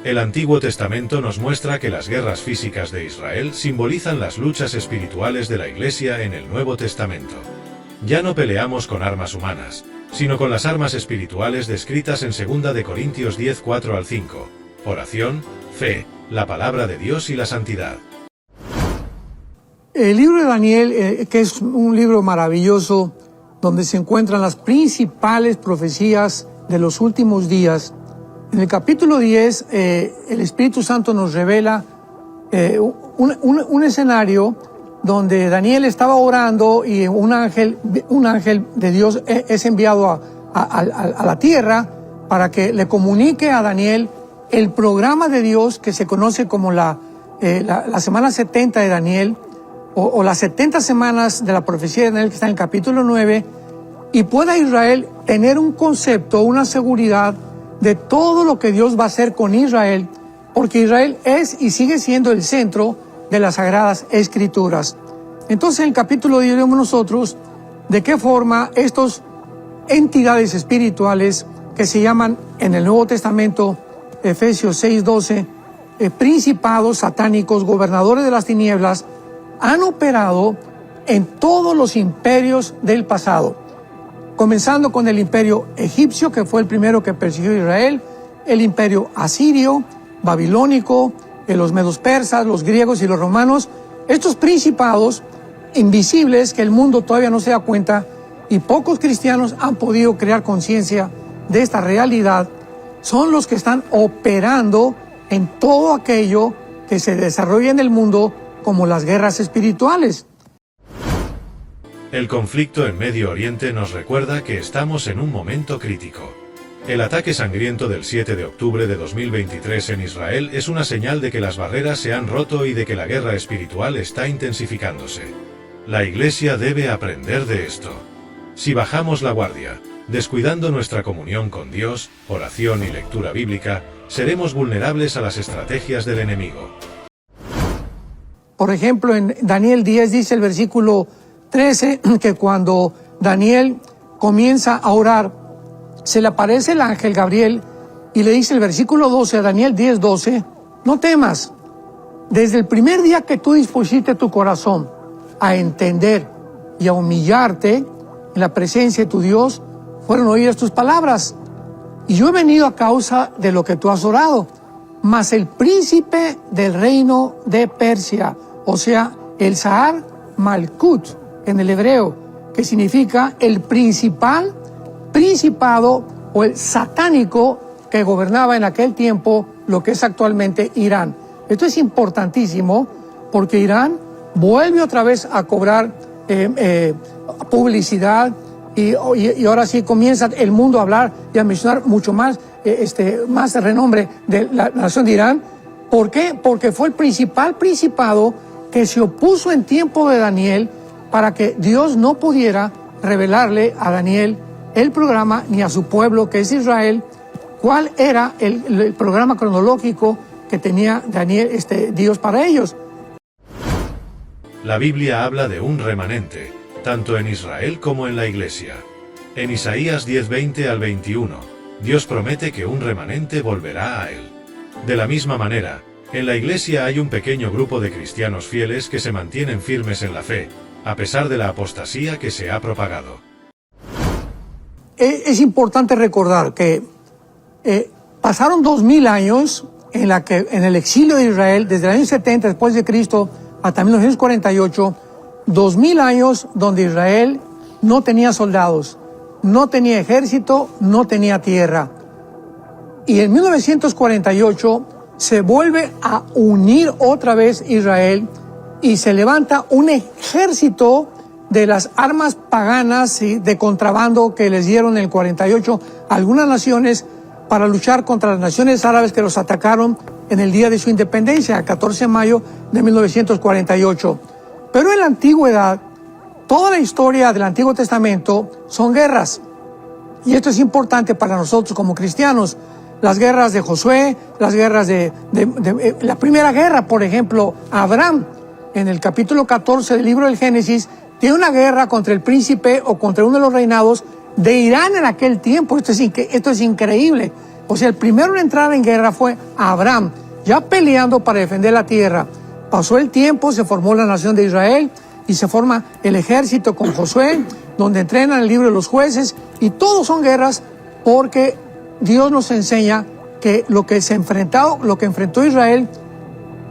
El Antiguo Testamento nos muestra que las guerras físicas de Israel simbolizan las luchas espirituales de la Iglesia en el Nuevo Testamento. Ya no peleamos con armas humanas, sino con las armas espirituales descritas en 2 de Corintios 10, 4 al 5, oración, fe, la palabra de Dios y la santidad. El libro de Daniel, que es un libro maravilloso, donde se encuentran las principales profecías de los últimos días. En el capítulo 10, el Espíritu Santo nos revela un escenario donde Daniel estaba orando y un ángel de Dios es enviado a la tierra para que le comunique a Daniel el programa de Dios que se conoce como la semana 70 de Daniel, o las 70 semanas de la profecía de Daniel, que está en el capítulo 9, y pueda Israel tener un concepto, una seguridad de todo lo que Dios va a hacer con Israel, porque Israel es y sigue siendo el centro de las Sagradas Escrituras. Entonces en el capítulo 10 vemos nosotros de qué forma estas entidades espirituales que se llaman en el Nuevo Testamento, Efesios 6:12, principados satánicos, gobernadores de las tinieblas, han operado en todos los imperios del pasado, comenzando con el imperio egipcio, que fue el primero que persiguió a Israel, el imperio asirio, babilónico, los medos persas, los griegos y los romanos. Estos principados invisibles que el mundo todavía no se da cuenta, y pocos cristianos han podido crear conciencia de esta realidad, son los que están operando en todo aquello que se desarrolla en el mundo, como las guerras espirituales. El conflicto en Medio Oriente nos recuerda que estamos en un momento crítico. El ataque sangriento del 7 de octubre de 2023 en Israel es una señal de que las barreras se han roto y de que la guerra espiritual está intensificándose. La Iglesia debe aprender de esto. Si bajamos la guardia, descuidando nuestra comunión con Dios, oración y lectura bíblica, seremos vulnerables a las estrategias del enemigo. Por ejemplo, en Daniel 10 dice el versículo 13 que cuando Daniel comienza a orar, se le aparece el ángel Gabriel y le dice el versículo 12 a Daniel 10:12, no temas, desde el primer día que tú dispusiste tu corazón a entender y a humillarte en la presencia de tu Dios, fueron oídas tus palabras, y yo he venido a causa de lo que tú has orado. Mas el príncipe del reino de Persia, o sea, el Zahar Malkut en el hebreo, que significa el principado o el satánico que gobernaba en aquel tiempo lo que es actualmente Irán. Esto es importantísimo porque Irán vuelve otra vez a cobrar publicidad y ahora sí comienza el mundo a hablar y a mencionar mucho más más renombre de la nación de Irán. ¿Por qué? Porque fue el principado que se opuso en tiempo de Daniel para que Dios no pudiera revelarle a Daniel el programa ni a su pueblo, que es Israel, cuál era el programa cronológico que tenía Daniel, Dios para ellos. La Biblia habla de un remanente, tanto en Israel como en la Iglesia. En Isaías 10:20 al 21, Dios promete que un remanente volverá a Él. De la misma manera, en la Iglesia hay un pequeño grupo de cristianos fieles que se mantienen firmes en la fe, a pesar de la apostasía que se ha propagado. Es importante recordar que pasaron 2000 años en el exilio de Israel, desde el año 70 después de Cristo hasta 1948, 2000 años donde Israel no tenía soldados, no tenía ejército, no tenía tierra. Y en 1948 se vuelve a unir otra vez Israel y se levanta un ejército de las armas paganas y de contrabando que les dieron en el 48 a algunas naciones para luchar contra las naciones árabes que los atacaron en el día de su independencia, el 14 de mayo de 1948. Pero en la antigüedad, toda la historia del Antiguo Testamento son guerras. Y esto es importante para nosotros como cristianos. Las guerras de Josué, las guerras de la primera guerra, por ejemplo, Abraham, en el capítulo 14 del libro del Génesis, tiene una guerra contra el príncipe o contra uno de los reinados de Irán en aquel tiempo. Esto es increíble. O sea, el primero en entrar en guerra fue Abraham, ya peleando para defender la tierra. Pasó el tiempo, se formó la nación de Israel y se forma el ejército con Josué, donde entrenan el libro de los jueces, y todos son guerras porque Dios nos enseña que lo que enfrentó Israel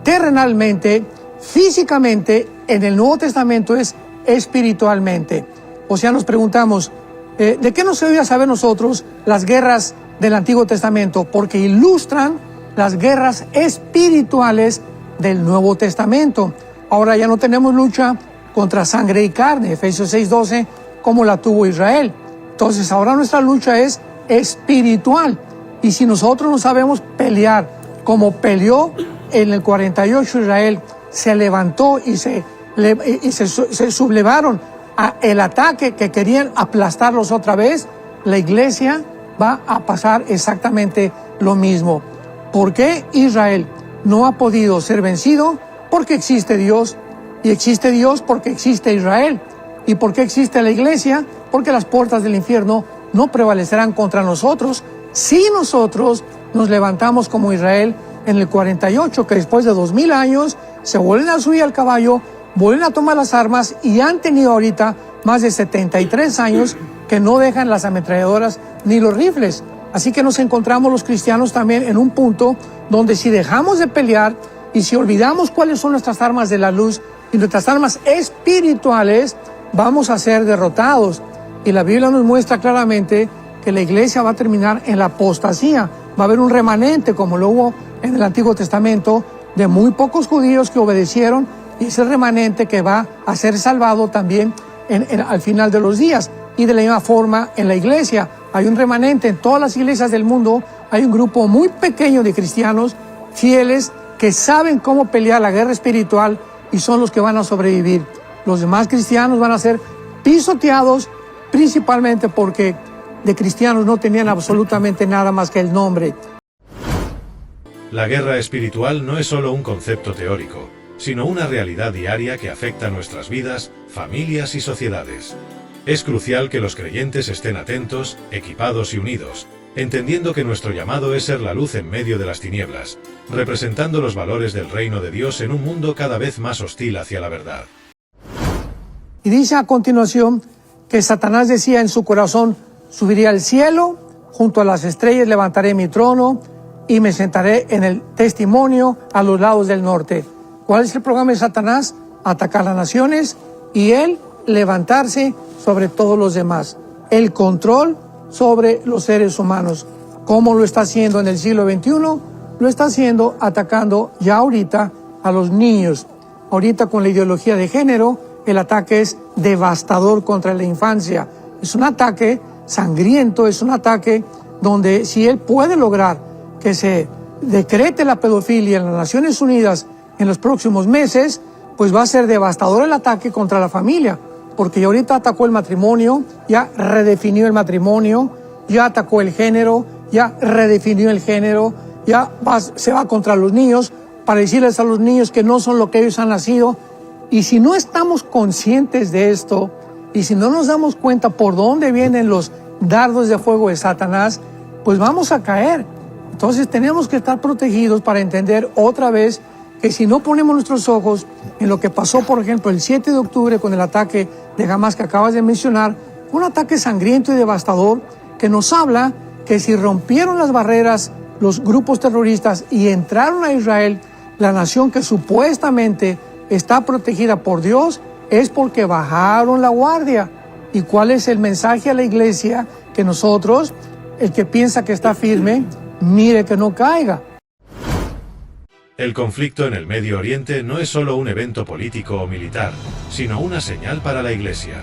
terrenalmente, físicamente, en el Nuevo Testamento es espiritualmente. O sea, nos preguntamos, ¿de qué nos debía saber nosotros las guerras del Antiguo Testamento? Porque ilustran las guerras espirituales del Nuevo Testamento. Ahora ya no tenemos lucha contra sangre y carne, Efesios 6:12, como la tuvo Israel. Entonces ahora nuestra lucha es espiritual. Y si nosotros no sabemos pelear como peleó en el 48 Israel, se levantó y se sublevaron a el ataque que querían aplastarlos otra vez, la iglesia va a pasar exactamente lo mismo. ¿Por qué Israel no ha podido ser vencido? Porque existe Dios, y existe Dios porque existe Israel. ¿Y por qué existe la iglesia? Porque las puertas del infierno no prevalecerán contra nosotros si nosotros nos levantamos como Israel en el 48, que después de 2000 años se vuelven a subir al caballo, vuelven a tomar las armas y han tenido ahorita más de 73 años que no dejan las ametralladoras ni los rifles. Así que nos encontramos los cristianos también en un punto donde si dejamos de pelear y si olvidamos cuáles son nuestras armas de la luz y nuestras armas espirituales, vamos a ser derrotados. Y la Biblia nos muestra claramente que la iglesia va a terminar en la apostasía. Va a haber un remanente, como lo hubo en el Antiguo Testamento, de muy pocos judíos que obedecieron, y ese remanente que va a ser salvado también al final de los días. Y de la misma forma en la iglesia hay un remanente. En todas las iglesias del mundo hay un grupo muy pequeño de cristianos fieles que saben cómo pelear la guerra espiritual y son los que van a sobrevivir. Los demás cristianos van a ser pisoteados, principalmente porque de cristianos no tenían absolutamente nada más que el nombre. La guerra espiritual no es solo un concepto teórico, sino una realidad diaria que afecta nuestras vidas, familias y sociedades. Es crucial que los creyentes estén atentos, equipados y unidos, entendiendo que nuestro llamado es ser la luz en medio de las tinieblas, representando los valores del reino de Dios en un mundo cada vez más hostil hacia la verdad. Y dice a continuación que Satanás decía en su corazón: subiré al cielo, junto a las estrellas levantaré mi trono y me sentaré en el testimonio a los lados del norte. ¿Cuál es el programa de Satanás? Atacar las naciones y él levantarse sobre todos los demás. El control sobre los seres humanos. ¿Cómo lo está haciendo en el siglo XXI? Lo está haciendo atacando ya ahorita a los niños. Ahorita con la ideología de género, el ataque es devastador contra la infancia. Es un ataque sangriento, es un ataque donde si él puede lograr que se decrete la pedofilia en las Naciones Unidas en los próximos meses, pues va a ser devastador el ataque contra la familia, porque ya ahorita atacó el matrimonio, ya redefinió el matrimonio, ya atacó el género, ya redefinió el género, se va contra los niños para decirles a los niños que no son lo que ellos han nacido. Y si no estamos conscientes de esto, y si no nos damos cuenta por dónde vienen los dardos de fuego de Satanás, pues vamos a caer. Entonces tenemos que estar protegidos para entender otra vez que si no ponemos nuestros ojos en lo que pasó, por ejemplo, el 7 de octubre con el ataque de Hamas que acabas de mencionar, un ataque sangriento y devastador que nos habla que si rompieron las barreras los grupos terroristas y entraron a Israel, la nación que supuestamente está protegida por Dios, es porque bajaron la guardia. ¿Y cuál es el mensaje a la iglesia? Que nosotros, el que piensa que está firme, mire que no caiga. El conflicto en el Medio Oriente no es solo un evento político o militar, sino una señal para la iglesia.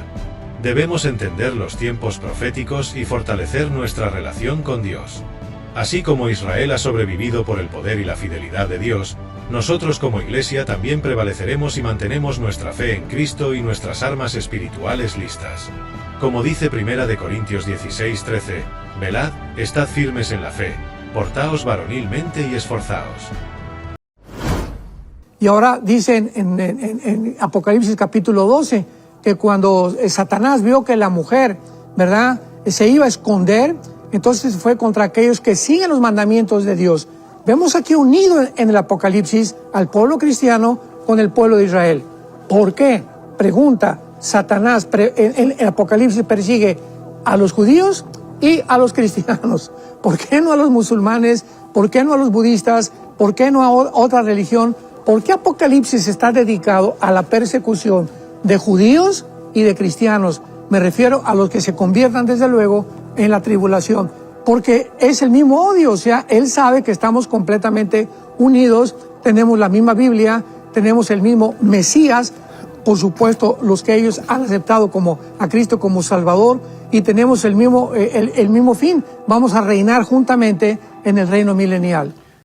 Debemos entender los tiempos proféticos y fortalecer nuestra relación con Dios. Así como Israel ha sobrevivido por el poder y la fidelidad de Dios, nosotros como iglesia también prevaleceremos y mantenemos nuestra fe en Cristo y nuestras armas espirituales listas. Como dice 1 Corintios 16:13, velad, estad firmes en la fe, portaos varonilmente y esforzaos. Y ahora dicen en Apocalipsis capítulo 12, que cuando Satanás vio que la mujer, ¿verdad?, se iba a esconder, entonces fue contra aquellos que siguen los mandamientos de Dios. Vemos aquí unido en el Apocalipsis al pueblo cristiano con el pueblo de Israel. ¿Por qué? Pregunta, Satanás en el Apocalipsis persigue a los judíos y a los cristianos. ¿Por qué no a los musulmanes? ¿Por qué no a los budistas? ¿Por qué no a otra religión? ¿Por qué Apocalipsis está dedicado a la persecución de judíos y de cristianos? Me refiero a los que se conviertan, desde luego, en la tribulación. Porque es el mismo odio, o sea, Él sabe que estamos completamente unidos, tenemos la misma Biblia, tenemos el mismo Mesías, por supuesto, los que ellos han aceptado a Cristo como Salvador, y tenemos el mismo fin. Vamos a reinar juntamente en el reino milenial.